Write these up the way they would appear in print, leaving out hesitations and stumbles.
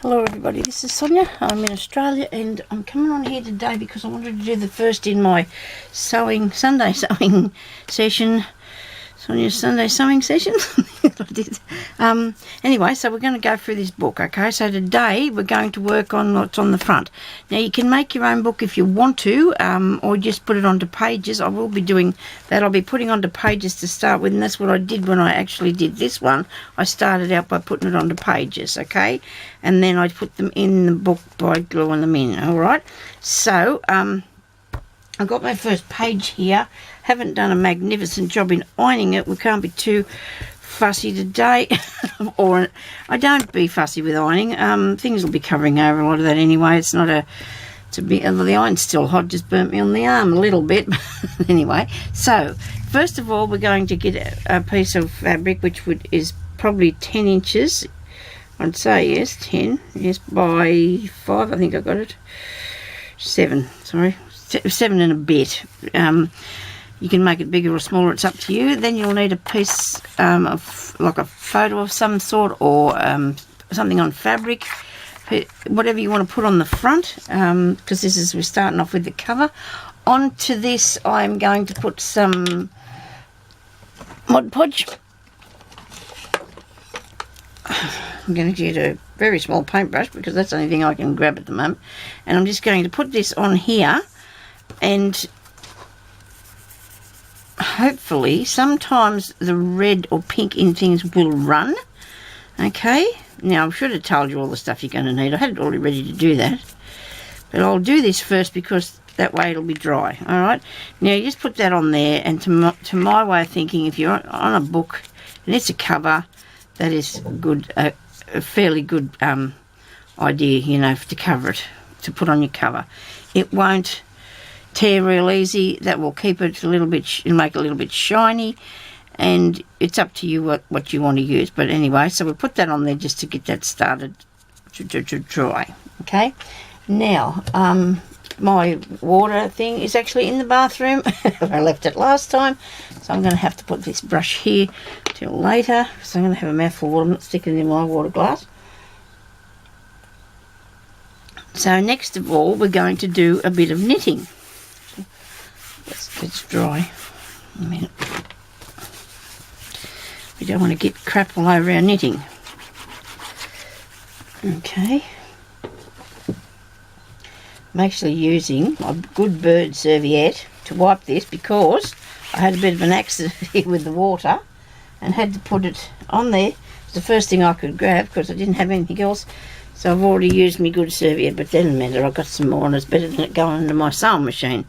Hello everybody, this is Sonya. I'm in Australia and I'm coming on here today because I wanted to do the first in my Sunday sewing session. Sonya's Sunday sewing session. Anyway, so we're going to go through this book, okay? So today we're going to work on what's on the front. Now you can make your own book if you want to, or just put it onto pages. I will be doing that. I'll be putting onto pages to start with, and that's what I did when I actually did this one. I started out by putting it onto pages, okay? And then I put them in the book by gluing them in, alright? So, I've got my first page here. Haven't done a magnificent job in ironing it. We can't be too fussy today. Or I don't be fussy with ironing. Things will be covering over a lot of that anyway. It's not the iron's still hot, just burnt me on the arm a little bit. Anyway, so first of all we're going to get a piece of fabric which is probably 10 inches. I'd say yes, 10, yes, by 5, I think I got it. 7, sorry. 7 and a bit. You can make it bigger or smaller, it's up to you. Then you'll need a piece of like a photo of some sort, or something on fabric, whatever you want to put on the front, because we're starting off with the cover. Onto this I'm going to put some Mod Podge. I'm going to get a very small paintbrush because that's the only thing I can grab at the moment, and I'm just going to put this on here. And hopefully sometimes the red or pink in things will run. Okay, now I should have told you all the stuff you're going to need. I had it already ready to do that, but I'll do this first because that way it'll be dry. Alright, now you just put that on there, and to my way of thinking, if you're on a book and it's a cover, that is good, a fairly good idea, you know, to cover it, to put on your cover. It won't tear real easy. That will keep it a little bit, make it a little bit shiny, and it's up to you what you want to use. But anyway, so we'll put that on there just to get that started to dry. Okay, now my water thing is actually in the bathroom. I left it last time, so I'm going to have to put this brush here till later. So I'm going to have a mouthful of water. I'm not sticking it in my water glass. So next of all we're going to do a bit of knitting. It's dry. A minute. We don't want to get crap all over our knitting. Okay. I'm actually using my good bird serviette to wipe this because I had a bit of an accident here with the water and had to put it on there. It's the first thing I could grab because I didn't have anything else. So I've already used my good serviette, but that doesn't matter. I've got some more and it's better than it going into my sewing machine.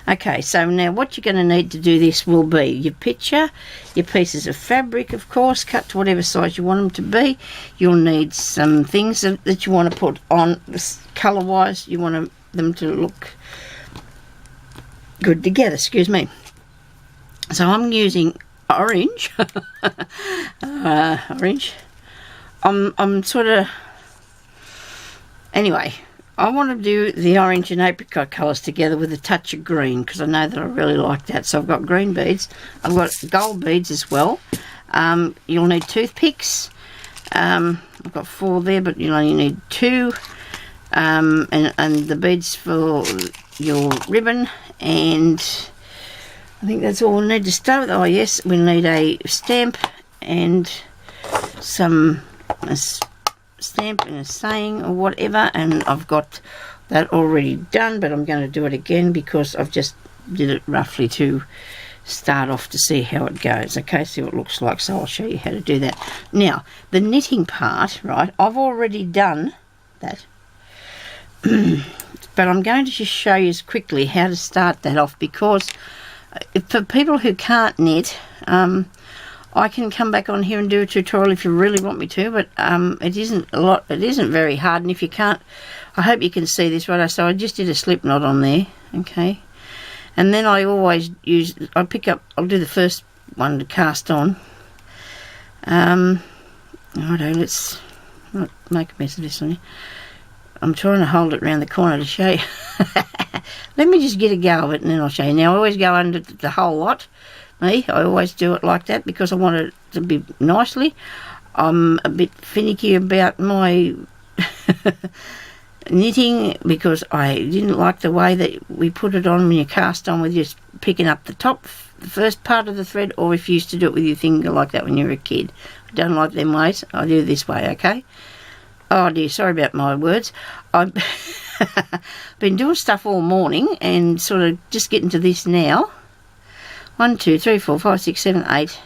Okay, so now what you're going to need to do this will be your picture, your pieces of fabric, of course, cut to whatever size you want them to be. You'll need some things that you want to put on colour-wise. You want them to look good together, excuse me. So I'm using orange. Orange. I'm sort of... Anyway, I want to do the orange and apricot colours together with a touch of green because I know that I really like that. So I've got green beads. I've got gold beads as well. You'll need toothpicks. I've got 4 there, but you'll only need 2. And the beads for your ribbon. And I think that's all we need to start with. Oh yes, we need a stamp and some... stamp and a saying or whatever, and I've got that already done, but I'm going to do it again because I've just did it roughly to start off to see how it goes. Okay, see what it looks like, so I'll show you how to do that. Now the knitting part, right, I've already done that but I'm going to just show you quickly how to start that off, because for people who can't knit, I can come back on here and do a tutorial if you really want me to, but it isn't very hard, and if you can't, I hope you can see this right. So I just did a slip knot on there, okay, and then I always I'll do the first one to cast on. Righto, let's not make a mess of this on you. I'm trying to hold it around the corner to show you. Let me just get a go of it and then I'll show you. Now I always go under the whole lot. I always do it like that because I want it to be nicely. I'm a bit finicky about my knitting, because I didn't like the way that we put it on when you cast on with just picking up the top, the first part of the thread, or if you used to do it with your finger like that when you were a kid. I don't like them ways. I do it this way, okay? Oh dear, sorry about my words. I've been doing stuff all morning and sort of just getting to this now. 1, 2, 3, 4, 5, 6, 7, 8.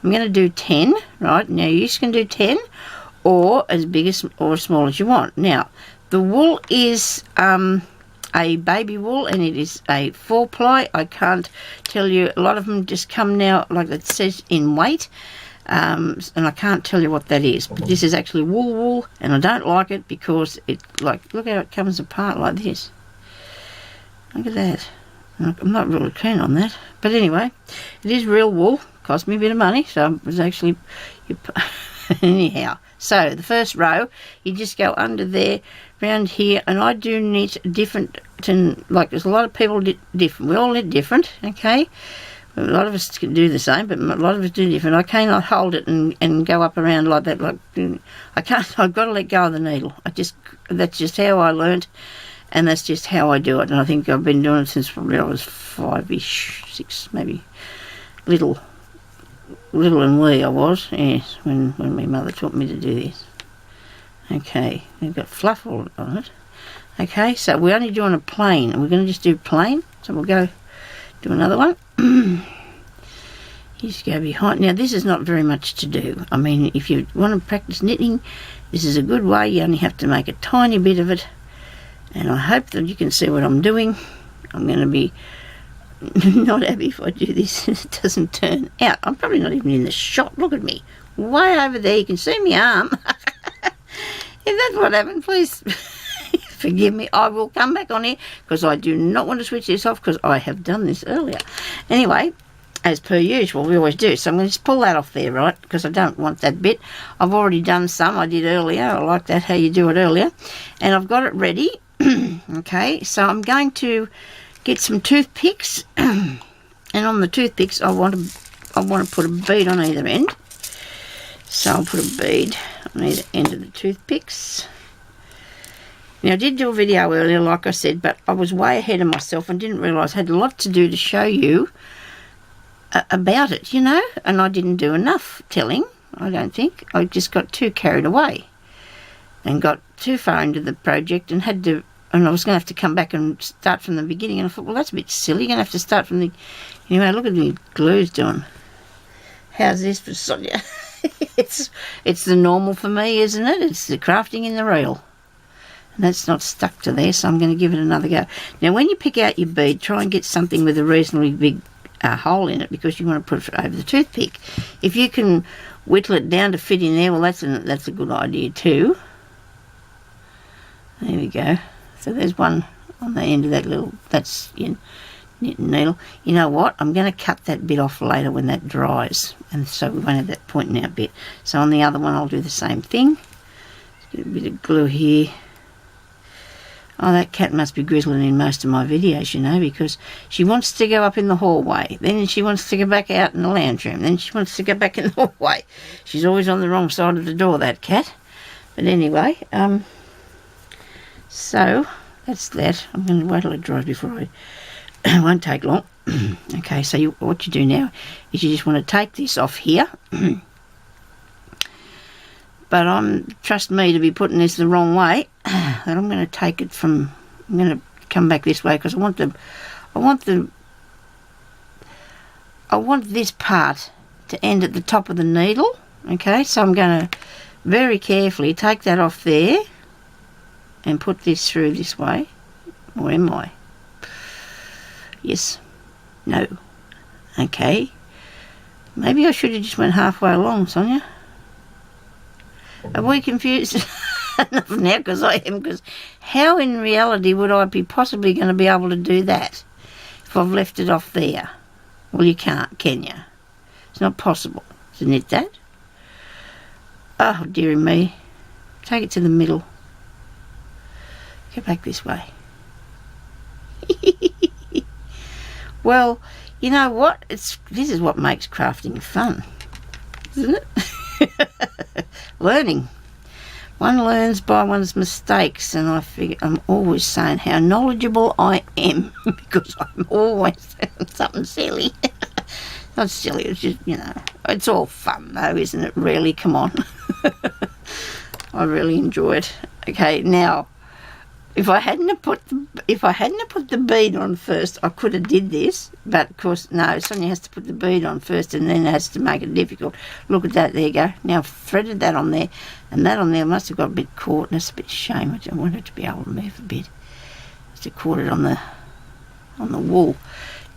I'm going to do 10, right? Now you can do 10 or as big as or as small as you want. Now, the wool is a baby wool and it is a 4-ply. I can't tell you, a lot of them just come now, like it says, in weight. And I can't tell you what that is, but this is actually wool, and I don't like it because it, like, look how it comes apart like this. Look at that. I'm not really keen on that, but anyway, it is real wool. Cost me a bit of money, so it was actually anyhow. So the first row, you just go under there, round here, and I do knit different to, like, there's a lot of people different. We all knit different, okay? A lot of us can do the same, but a lot of us do different. I cannot hold it and go up around like that. Like, I can't. I've got to let go of the needle. That's just how I learnt, and that's just how I do it. And I think I've been doing it since probably I was 5-ish, 6, maybe. Little and wee I was, yes, when my mother taught me to do this. Okay, we've got fluff all on it. Okay, so we're only doing a plain, and we're going to just do plain. So we'll go do another one. You just go behind. Now this is not very much to do. I mean, if you want to practice knitting, this is a good way. You only have to make a tiny bit of it, and I hope that you can see what I'm doing. I'm going to be not happy if I do this and it doesn't turn out. I'm probably not even in the shot. Look at me, way over there. You can see my arm. If that's what happened, please forgive me. I will come back on here because I do not want to switch this off because I have done this earlier. Anyway, as per usual, we always do. So I'm going to just pull that off there, right, because I don't want that bit. I've already done some. I did earlier. I like that, how you do it earlier. And I've got it ready. Okay, so I'm going to get some toothpicks. And on the toothpicks, I want to put a bead on either end. So I'll put a bead on either end of the toothpicks. Now, I did do a video earlier, like I said, but I was way ahead of myself and didn't realise I had a lot to do to show you about it, you know, and I didn't do enough telling, I don't think. I just got too carried away and got too far into the project and I was going to have to come back and start from the beginning, and I thought, well, that's a bit silly. You're going to have to start from the... Anyway, look at the glue's doing. How's this for Sonya? It's the normal for me, isn't it? It's the crafting in the reel. And that's not stuck to there, so I'm going to give it another go. Now, when you pick out your bead, try and get something with a reasonably big hole in it, because you want to put it over the toothpick. If you can whittle it down to fit in there, well, that's a good idea too. There we go. So there's one on the end of that little, that's your knitting needle. You know what? I'm going to cut that bit off later when that dries, and so we won't have that pointing out bit. So on the other one, I'll do the same thing. Just get a bit of glue here. Oh, that cat must be grizzling in most of my videos, you know, because she wants to go up in the hallway. Then she wants to go back out in the lounge room. Then she wants to go back in the hallway. She's always on the wrong side of the door, that cat. But anyway, so that's that. I'm going to wait till it dries before it won't take long. Okay, so what you do now is you just want to take this off here. But trust me to be putting this the wrong way, that I'm going to take it from, I'm going to come back this way because I want this part to end at the top of the needle. Okay, so I'm going to very carefully take that off there and put this through this way. Or am I? Yes. No. Okay. Maybe I should have just went halfway along, Sonya. Are we confused enough now? Because I am. Because how in reality would I be possibly going to be able to do that if I've left it off there? Well, you can't, can you? It's not possible to knit that. Oh, dearie me. Take it to the middle. Go back this way. Well, you know what? This is what makes crafting fun, isn't it? Learning. one learns by one's mistakes, and I figure I'm always saying how knowledgeable I am because I'm always saying something silly. Not silly, it's just, it's all fun though, isn't it, really? Come on. I really enjoy it. Okay, now, if I hadn't have put the bead on first, I could have did this, but of course, no, Sonya has to put the bead on first and then has to make it difficult. Look at that, there you go. Now I've threaded that on there, and that on there must have got a bit caught, and it's a bit shame. I want it to be able to move a bit. Just to caught it on the wool.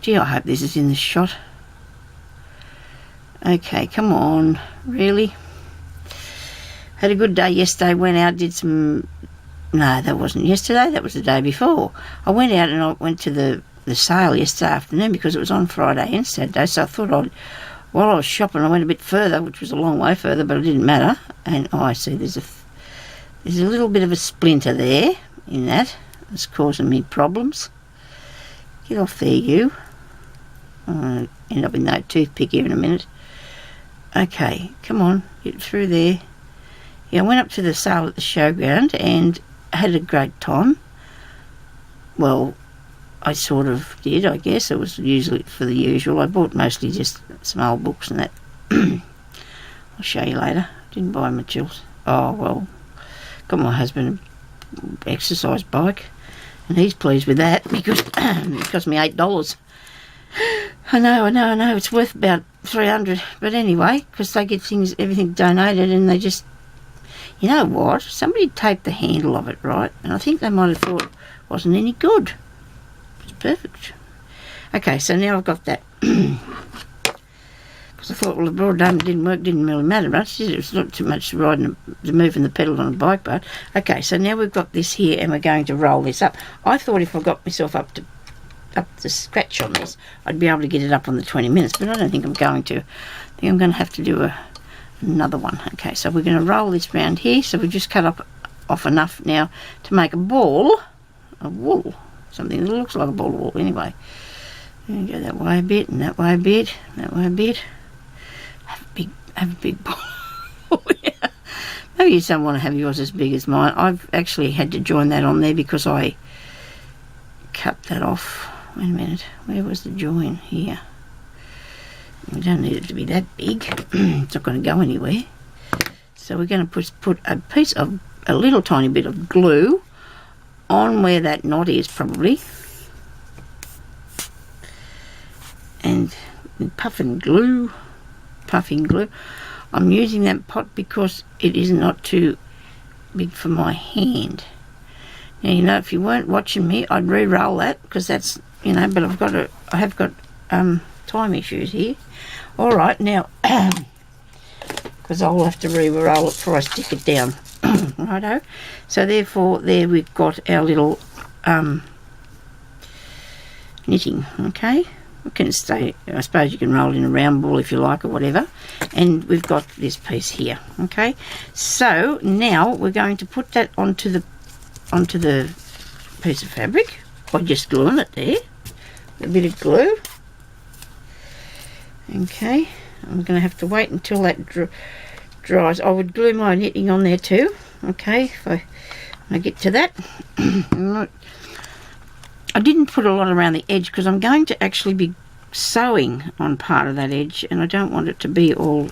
Gee, I hope this is in the shot. Okay, come on, really? Had a good day yesterday, went out, did some... No, that wasn't yesterday, that was the day before. I went out and I went to the sale yesterday afternoon because it was on Friday and Saturday, so I thought while I was shopping, I went a bit further, which was a long way further, but it didn't matter. And I see there's a little bit of a splinter there in that. It's causing me problems. Get off there, you. I'll end up with no toothpick here in a minute. Okay, come on, get through there. Yeah, I went up to the sale at the showground and had a great time. Well, I sort of did, I guess. It was usually for the usual. I bought mostly just some old books and that. I'll show you later. Didn't buy my chills. Oh, well, got my husband an exercise bike, and he's pleased with that because it cost me $8. I know. It's worth about $300. But anyway, because they get everything donated, and they just... You know what? Somebody taped the handle of it, right? And I think they might have thought it wasn't any good. It's perfect. Okay, so now I've got that. Because I thought, well, the broad dome didn't work, didn't really matter much. It was not too much moving the pedal on a bike, but... Okay, so now we've got this here, and we're going to roll this up. I thought if I got myself up to scratch on this, I'd be able to get it up on the 20 minutes, but I don't think I'm going to. I think I'm going to have to do another one. Okay, so we're going to roll this round here. So we just cut off enough now to make a ball of wool, something that looks like a ball of wool anyway. And go that way a bit, and that way a bit, that way a bit. Have a big ball. Yeah. Maybe you don't want to have yours as big as mine. I've actually had to join that on there because I cut that off. Wait a minute, where was the join? Here. We don't need it to be that big. It's not going to go anywhere. So we're going to put a little tiny bit of glue on where that knot is probably. And puffing glue. I'm using that pot because it is not too big for my hand. Now, if you weren't watching me, I'd re-roll that because that's, but I have got time issues here. All right, now, because I'll have to re-roll it before I stick it down. Righto. So therefore, there we've got our little knitting. Okay, it can stay. I suppose you can roll it in a round ball if you like, or whatever. And we've got this piece here. Okay, so now we're going to put that onto the piece of fabric by just gluing it there. A bit of glue. Okay, I'm going to have to wait until that dries. I would glue my knitting on there too. Okay, when I get to that. I didn't put a lot around the edge because I'm going to actually be sewing on part of that edge, and I don't want it to be all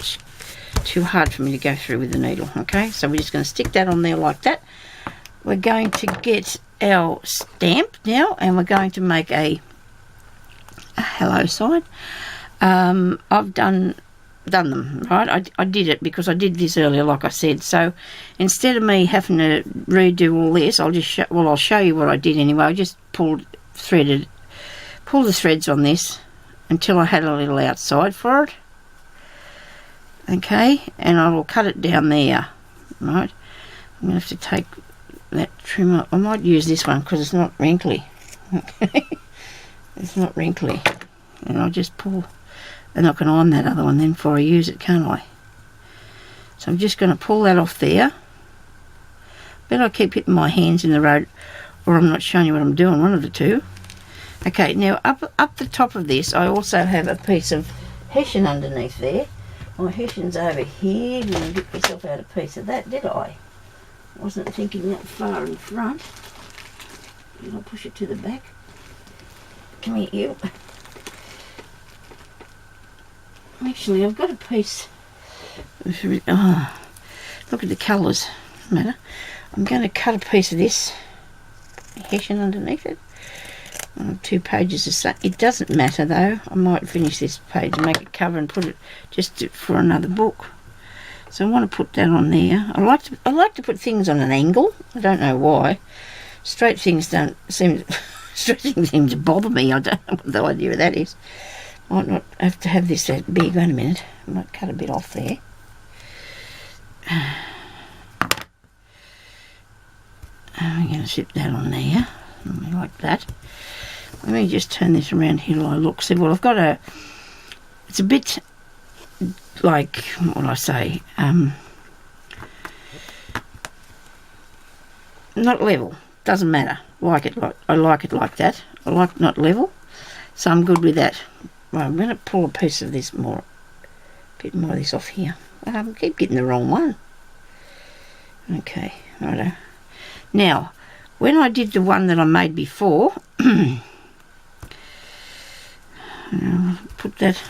too hard for me to go through with the needle. Okay, so we're just going to stick that on there like that. We're going to get our stamp now, and we're going to make a hello sign. I've done them, right? I did it because I did this earlier, like I said. So instead of me having to redo all this, I'll show you what I did anyway. I just pulled the threads on this until I had a little outside for it. Okay, and I will cut it down there, right? I'm going to have to take that trimmer. I might use this one because it's not wrinkly. Okay, it's not wrinkly. And I'll just pull... And I can iron that other one then before I use it, can't I? So I'm just going to pull that off there. Bet I keep hitting my hands in the road, or I'm not showing you what I'm doing, one of the two. Okay, now up the top of this, I also have a piece of hessian underneath there. My hessian's over here. Didn't get myself out a piece of that, did I? Wasn't thinking that far in front. I'll push it to the back. Come here, you. Actually, I've got a piece. Oh, look at the colours. Doesn't matter. I'm going to cut a piece of this hessian underneath it. 2 pages of that. It doesn't matter though. I might finish this page and make a cover and put it just for another book. So I want to put that on there. I like to put things on an angle. I don't know why. Straight things don't seem stretching things to bother me. I don't know what the idea of that is. Might not have to have this that big. Wait a minute. I might cut a bit off there. I'm going to zip that on there, like that. Let me just turn this around here till I look. See, well, I've got a, it's a bit like, what would I say, not level, doesn't matter. I like it like that. I like not level, so I'm good with that. Right, I'm going to pull a piece of this more, a bit more of this off here. I keep getting the wrong one. Okay, righto. Now, when I did the one that I made before, put that,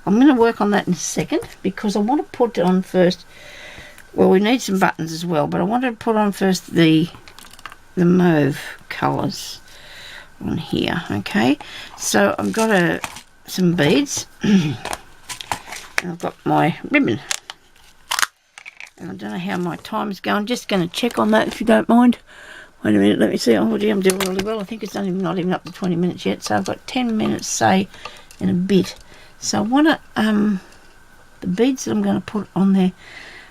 I'm going to work on that in a second because I want to put on first, well, we need some buttons as well, but I wanted to put on first the mauve colours on here, okay? So I've got some beads and I've got my ribbon. And I don't know how my time's going. Just going to check on that if you don't mind. Wait a minute, let me see. Oh, gee, I'm doing really well. I think it's not even up to 20 minutes yet. So I've got 10 minutes, say, and a bit. So I want to, the beads that I'm going to put on there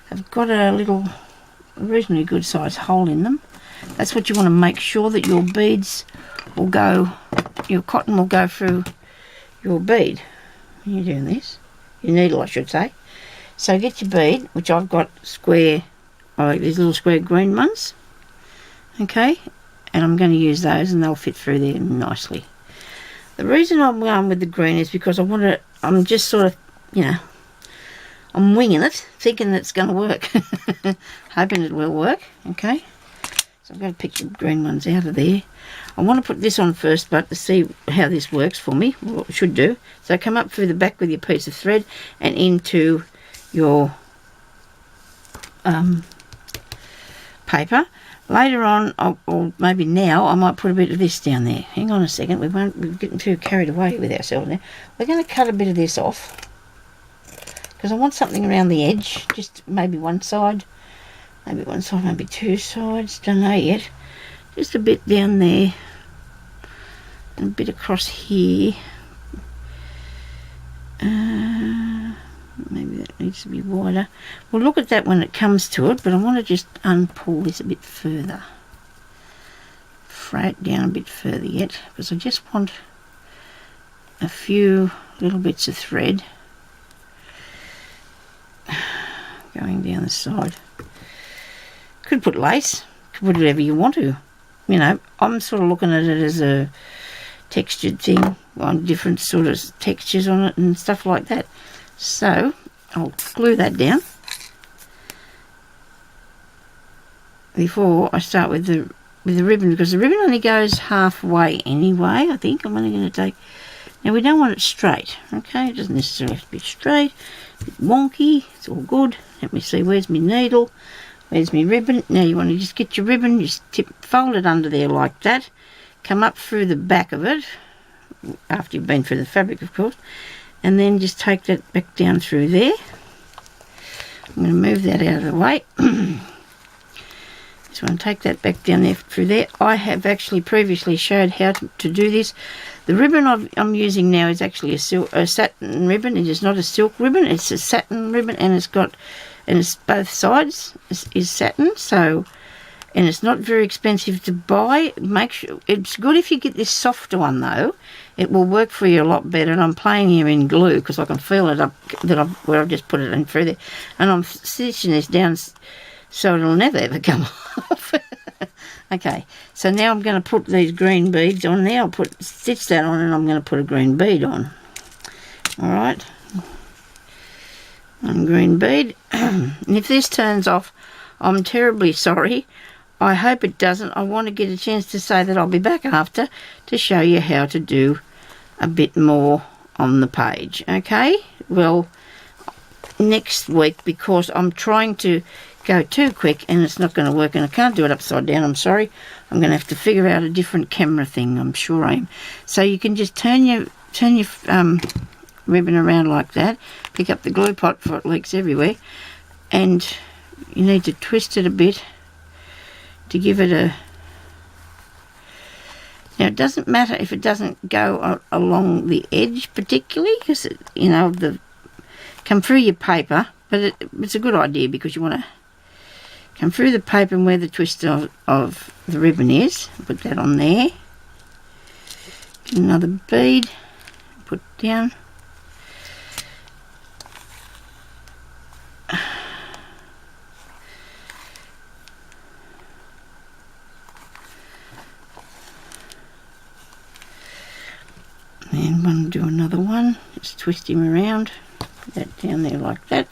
have got a little, reasonably good size hole in them. That's what you want to make sure that your beads will go, your cotton will go through your bead. When you're doing this, your needle, I should say. So get your bead, which I've got square, I like these little square green ones, okay, and I'm going to use those and they'll fit through there nicely. The reason I'm going with the green is because I'm just sort of, you know, I'm winging it, thinking it's going to work, hoping it will work, okay. So I'm going to pick the green ones out of there. I want to put this on first, but to see how this works for me, what it should do. So come up through the back with your piece of thread and into your paper. Later on, or maybe now, I might put a bit of this down there. Hang on a second, we're getting too carried away with ourselves now. We're going to cut a bit of this off because I want something around the edge, just maybe one side, maybe 2 sides, don't know yet. Just a bit down there and a bit across here. Maybe that needs to be wider. We'll look at that when it comes to it, but I want to just unpull this a bit further. Fray it down a bit further yet, because I just want a few little bits of thread going down the side. Could put lace, could put whatever you want to. You know, I'm sort of looking at it as a textured thing, on different sort of textures on it and stuff like that. So I'll glue that down before I start with the ribbon, because the ribbon only goes halfway anyway. I think I'm only going to take, now we don't want it straight, okay, it doesn't necessarily have to be straight, a bit wonky, it's all good. Let me see, where's my needle, where's my ribbon? Now you want to just get your ribbon, just fold it under there like that, come up through the back of it after you've been through the fabric, of course, and then just take that back down through there. I'm going to move that out of the way. Just want to take that back down there through there. I have actually previously showed how to do this. The ribbon I'm using now is actually a satin ribbon. It is not a silk ribbon, it's a satin ribbon, and it's both sides is satin, so, and it's not very expensive to buy. Make sure it's good if you get this softer one though. It will work for you a lot better. And I'm playing here in glue because I can feel it up where I've just put it in through there, and I'm stitching this down so it'll never ever come off. Okay, so now I'm going to put these green beads on there. I'll stitch that on, and I'm going to put a green bead on. All right, one green bead. And if this turns off, I'm terribly sorry. I hope it doesn't. I want to get a chance to say that I'll be back after to show you how to do a bit more on the page. Okay, well, next week, because I'm trying to go too quick and it's not going to work, and I can't do it upside down, I'm sorry. I'm going to have to figure out a different camera thing, I'm sure I am. So you can just turn your ribbon around like that, pick up the glue pot before it leaks everywhere, and you need to twist it a bit to give it a... Now it doesn't matter if it doesn't go along the edge particularly, because you know, come through your paper, but it's a good idea because you want to come through the paper and where the twist of the ribbon is. Put that on there. Get another bead, put down. And one, do another one, just twist him around, put that down there like that.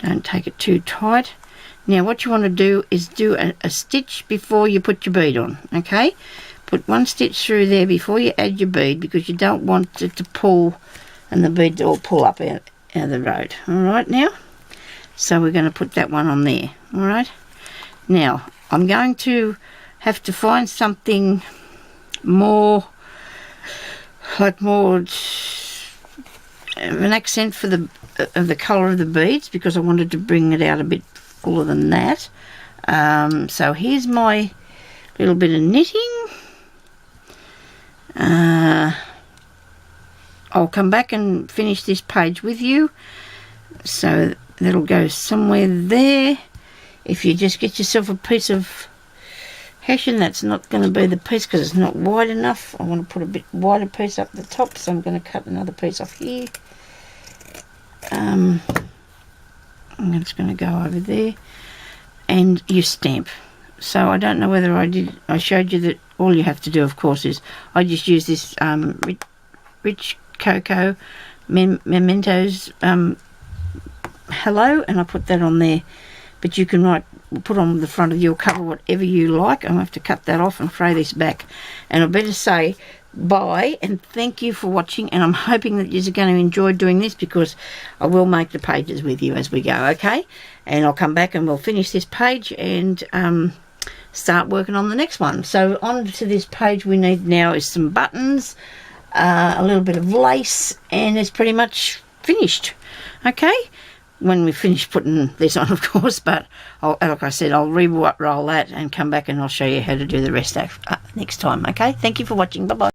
Don't take it too tight. Now what you want to do is do a stitch before you put your bead on, okay? Put one stitch through there before you add your bead, because you don't want it to pull and the bead to all pull up out of the road. Alright now? So we're going to put that one on there, alright? Now, I'm going to have to find something more, like more of an accent for the colour of the beads, because I wanted to bring it out a bit fuller than that. So here's my little bit of knitting. I'll come back and finish this page with you, so that'll go somewhere there. If you just get yourself a piece of hessian, that's not going to be the piece because it's not wide enough. I want to put a bit wider piece up the top, so I'm going to cut another piece off here. I'm just going to go over there, and you stamp. So I don't know whether I showed you that all you have to do, of course, is I just use this Rich Cocoa Mementos Hello, and I put that on there. But you can put on the front of your cover whatever you like. I'm going to have to cut that off and throw this back. And I better say bye and thank you for watching. And I'm hoping that you're going to enjoy doing this, because I will make the pages with you as we go, okay? And I'll come back and we'll finish this page and start working on the next one. So on to this page we need now is some buttons, a little bit of lace, and it's pretty much finished, okay? When we finish putting this on, of course, but like I said, I'll re-roll that and come back and I'll show you how to do the rest next time, okay? Thank you for watching. Bye-bye.